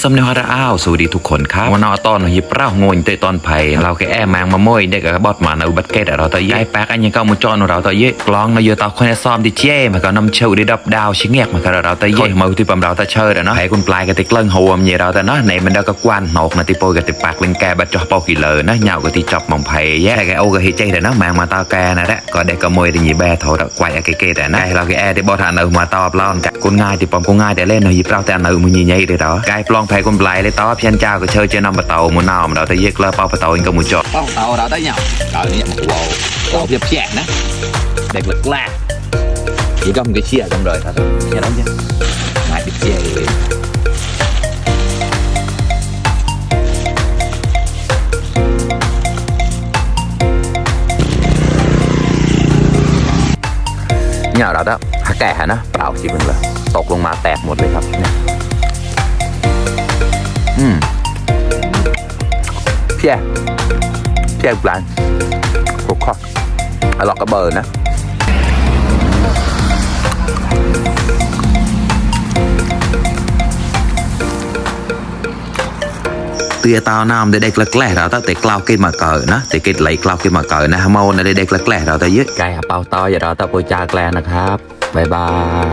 สำเนียงฮาราอ้าวสวัสดีทุกคนครับวันนอตอนหิบเล่างงเตะตอนไผ่เราแค่แอแมงมาโมยเด็กกับบอดมาในอุบัติเหตุเราต่อเย่แป๊กอันยังก็มุจอนเราต่อเย่กลองในเยอะต่อคนในซ้อมดิเจ้มาก็น้ำเชื่อได้ดับดาวชิงเงียกมาก็เราต่อเย่มาที่ปั๊มเราต่อเชื่อเนาะให้คุณปลายกับติกเลิ่งหัวมีเราแต่เนาะในมันได้ก็กวนนกนาติโปกับติปากลิงแกบัดจ่อเป่ากี่เลยนะเหงากับติจับมองไผ่แย่แกโอ้กับเฮเจแต่เนาะแมงมาตาแกนะแหละก็ได้ก็มวยได้ยีแบถอดควายเก๋แต่นะเราแค่แอได้บอทานเอามาตอบเล่ากันคนง่ายติปอมคนง่ายแต่เล่นหิบเราแต่เอามือยีใหญ่เลยต่อกายปลองไผ่คนปลายเลยต่อเพียนเจ้าก็เชื่อเจ้านำปะเตามุนนาวเราแต่เยกแล้วเป่าปะเตาเองก็มุจอ Bóc tàu đó tới nhau. Trời ơi, một bộ tàu hiệp chẹn đó. Đẹp lực la. Chỉ có một cái chia trong đời thật thôi. Nghe đó chứ. Ngại bị chia thì... Nhờ đó đó, hả kẻ hả nó, bảo chỉ mình là tột lông mà tẹt mộtเลยครับเนี่ยเพี้ยปลาพวกข้ออร่อยกระเบิดนะเตียตาวน้ำเด็กๆแกล้เราตั้งแต่กล้าวกินมาเกิดนะแต่กินไหลกล้าวกินมาเกิดนะฮะเมาในเด็กๆแกล้เราแต่ยึดไก่เป่าตออย่าเราตั้งโปรจาแกล้นะครับบ๊ายบาย